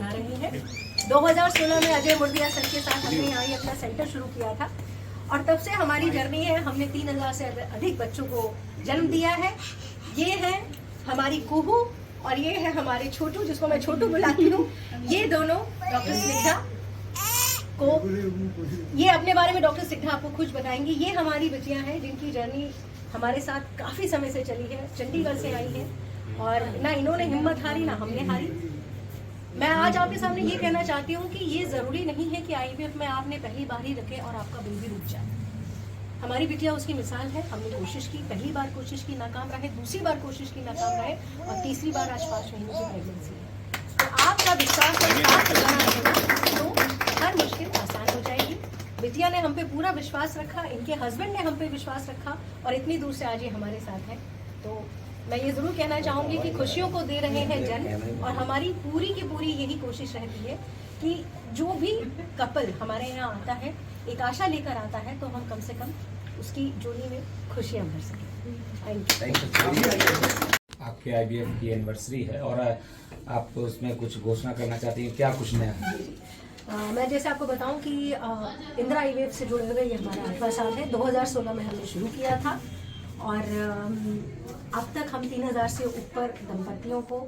बता रही हैं। 2016 में अजय मुर्दिया सर के साथ हमने यहाँ ही अपना सेंटर शुरू किया था और तब से हमारी जर्नी है। हमने 3000 से अधिक बच्चों को जन्म दिया है। ये है हमारी कुहू और ये है हमारे छोटू, जिसको मैं छोटू बुलाती हूँ। ये दोनों डॉक्टर स्निग्धा को, ये अपने बारे में डॉक्टर स्निग्धा आपको खुद बताएंगी। ये हमारी बच्चियाँ हैं जिनकी जर्नी हमारे साथ काफ़ी समय से चली है, चंडीगढ़ से आई है और ना इन्होंने हिम्मत हारी ना हमने हारी। मैं आज आपके सामने ये कहना चाहती हूँ कि ये ज़रूरी नहीं है कि आईवीएफ में आपने पहली बार ही रखे और आपका बेबी रुक जाए। हमारी बिटिया उसकी मिसाल है। हमने कोशिश की, पहली बार कोशिश की, नाकाम रहे, दूसरी बार कोशिश की, नाकाम रहे और तीसरी बार आज 5 महीने की प्रेगनेंसी है। तो आपका विश्वास और साथ बना रहेगा तो हर मुश्किल आसान हो जाएगी। बिटिया ने हम पे पूरा विश्वास रखा, इनके हस्बैंड ने हम पे विश्वास रखा और इतनी दूर से आज ये हमारे साथ है। तो मैं ये ज़रूर कहना चाहूँगी कि खुशियों को दे रहे हैं जन्म और हमारी पूरी की पूरी यही कोशिश रहती है कि जो भी कपल हमारे यहाँ आता है एक आशा लेकर आता है तो हम कम से कम उसकी जोड़ी में खुशियाँ भर सकें। आपके आईवीएफ की एनिवर्सरी है और आप उसमें कुछ घोषणा करना चाहती हैं, क्या कुछ नया है? मैं जैसे आपको बताऊं कि इंदिरा आईवीएफ से जुड़े हुए ये हमारा 8वां साल है। 2016 में हमने शुरू किया था और अब तक हम 3000 से ऊपर दंपतियों को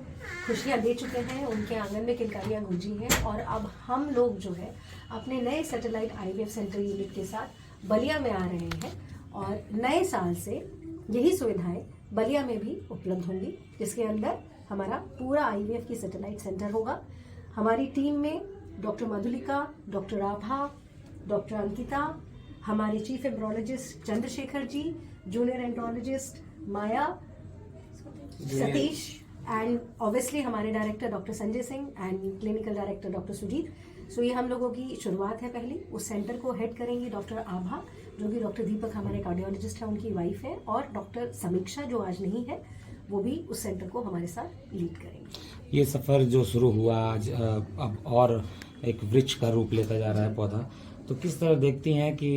खुशियाँ दे चुके हैं। उनके आंगन में किलकारियाँ गूंजी हैं और अब हम लोग जो है अपने नए सैटेलाइट आईवीएफ सेंटर यूनिट के साथ बलिया में आ रहे हैं और नए साल से यही सुविधाएं बलिया में भी उपलब्ध होंगी, जिसके अंदर हमारा पूरा आईवीएफ की सैटेलाइट सेंटर होगा। हमारी टीम में doctor Madhulika, doctor Abha, doctor Ankita, हमारे chief embryologist Chandrashekhar ji, junior andrologist Maya, Satish and obviously हमारे director doctor Sanjay Singh and clinical director doctor Sujit. So ये हम लोगों की शुरुआत है। पहली उस सेंटर को हेड करेंगी डॉक्टर आभा, जो कि डॉक्टर दीपक हमारे कार्डियोलॉजिस्ट हैं उनकी वाइफ है, और डॉक्टर समीक्षा जो आज नहीं है वो भी उस सेंटर को हमारे साथ लीड करेंगे। ये सफ़र जो शुरू हुआ आज अब और एक वृक्ष का रूप लेता जा रहा है पौधा, तो किस तरह देखती हैं कि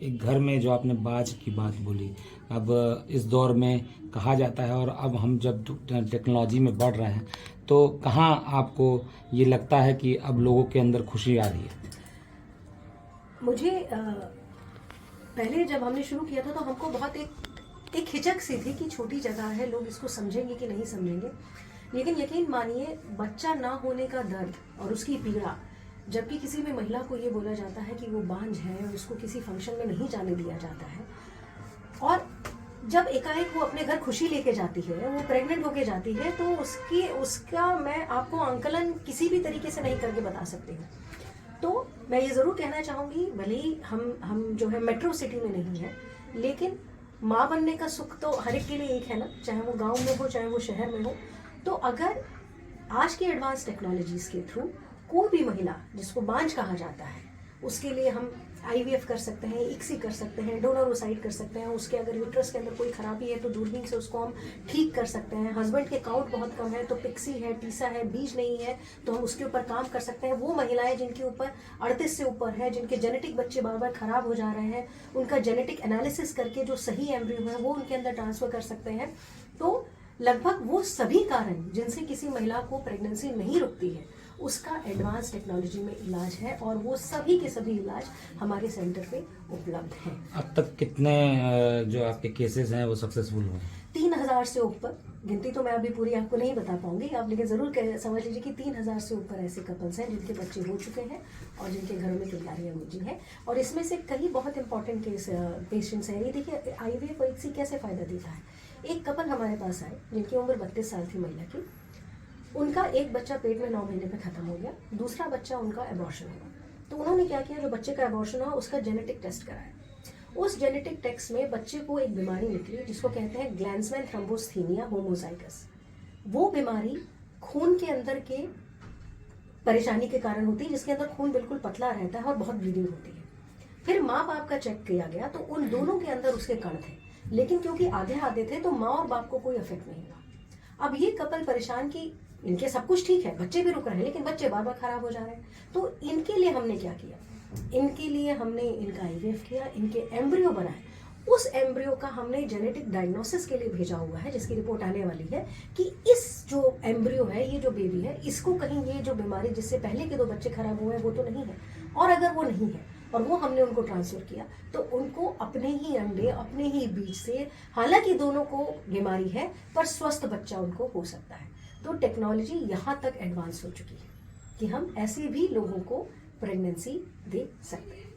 एक घर में जो आपने बाज की बात बोली, अब इस दौर में कहा जाता है और अब हम जब टेक्नोलॉजी में बढ़ रहे हैं तो कहाँ आपको ये लगता है कि अब लोगों के अंदर खुशी आ रही है? मुझे पहले जब हमने शुरू किया था तो हमको बहुत एक हिचक सी थी कि छोटी जगह है, लोग इसको समझेंगे कि नहीं समझेंगे। लेकिन यकीन मानिए, बच्चा ना होने का दर्द और उसकी पीड़ा, जबकि किसी भी महिला को ये बोला जाता है कि वो बांझ है और उसको किसी फंक्शन में नहीं जाने दिया जाता है, और जब एकाएक वो अपने घर खुशी लेके जाती है, वो प्रेग्नेंट होके जाती है, तो उसका मैं आपको आंकलन किसी भी तरीके से नहीं करके बता सकती हूँ। तो मैं ये ज़रूर कहना चाहूँगी, भले ही हम जो है मेट्रो सिटी में नहीं है, लेकिन माँ बनने का सुख तो हर एक के लिए एक है ना, चाहे वो गाँव में हो चाहे वो शहर में हो। तो अगर आज की एडवांस टेक्नोलॉजीज़ के थ्रू कोई भी महिला जिसको बांझ कहा जाता है, उसके लिए हम आईवीएफ कर सकते हैं, इक्सी कर सकते हैं, डोनर ओसाइड कर सकते हैं। उसके अगर यूट्रस के अंदर कोई खराबी है तो दूरबीन से उसको हम ठीक कर सकते हैं। हस्बैंड के काउंट बहुत कम है तो पिक्सी है, टीसा है, बीज नहीं है तो हम उसके ऊपर काम कर सकते हैं। वो महिलाएं जिनके ऊपर 38 से ऊपर है, जिनके जेनेटिक बच्चे बार बार खराब हो जा रहे हैं, उनका जेनेटिक एनालिसिस करके जो सही एम्ब्रियो है वो उनके अंदर ट्रांसफर कर सकते हैं। तो लगभग वो सभी कारण जिनसे किसी महिला को प्रेगनेंसी नहीं रुकती है, उसका एडवांस टेक्नोलॉजी में इलाज है और वो सभी के सभी इलाज हमारे सेंटर पे उपलब्ध हैं। अब तक कितने जो आपके केसेस हैं वो सक्सेसफुल हुए? 3000 से ऊपर। गिनती तो मैं अभी पूरी आपको नहीं बता पाऊंगी, आप लेकिन ज़रूर समझ लीजिए कि 3000 से ऊपर ऐसे कपल्स हैं जिनके बच्चे हो चुके हैं और जिनके घरों में किलकारियाँ गूंजी हैं। और इसमें से कई बहुत इंपॉर्टेंट पेशेंट्स हैं। ये देखिए, आईवीएफ इक्सी कैसे फ़ायदा देता है। एक कपल हमारे पास आए जिनकी उम्र 32 साल थी महिला की। उनका एक बच्चा पेट में 9 महीने पे ख़त्म हो गया, दूसरा बच्चा उनका एबॉर्शन हुआ। तो उन्होंने क्या किया, जो बच्चे का एबॉर्शन हुआ उसका जेनेटिक टेस्ट कराया। उस जेनेटिक टेस्ट में बच्चे को एक बीमारी निकली जिसको कहते हैं ग्लैंड्समैन थ्रोम्बोस्थीनिया होमोजाइगस। वो बीमारी खून के अंदर के परेशानी के कारण होती है, जिसके अंदर खून बिल्कुल पतला रहता है और बहुत ब्लीडिंग होती है। फिर माँ बाप का चेक किया गया तो उन दोनों के अंदर उसके कण थे, लेकिन क्योंकि आधे आधे थे तो माँ और बाप को कोई इफेक्ट नहीं हुआ। अब ये कपल परेशान कि इनके सब कुछ ठीक है, बच्चे भी रुक रहे हैं, लेकिन बच्चे बार बार खराब हो जा रहे हैं। तो इनके लिए हमने क्या किया, इनके लिए हमने इनका आईवीएफ किया, इनके एम्ब्रियो बनाए उस एम्ब्रियो का हमने जेनेटिक डायग्नोसिस के लिए भेजा हुआ है, जिसकी रिपोर्ट आने वाली है कि इस जो एम्ब्रियो है, ये जो बेबी है, इसको कहीं ये जो बीमारी जिससे पहले के 2 बच्चे खराब हुए हैं वो तो नहीं है। और अगर वो नहीं है और वो हमने उनको ट्रांसफर किया तो उनको अपने ही अंडे, अपने ही बीज से, हालांकि दोनों को बीमारी है पर स्वस्थ बच्चा उनको हो सकता है। तो टेक्नोलॉजी यहाँ तक एडवांस हो चुकी है कि हम ऐसे भी लोगों को प्रेगनेंसी दे सकते हैं।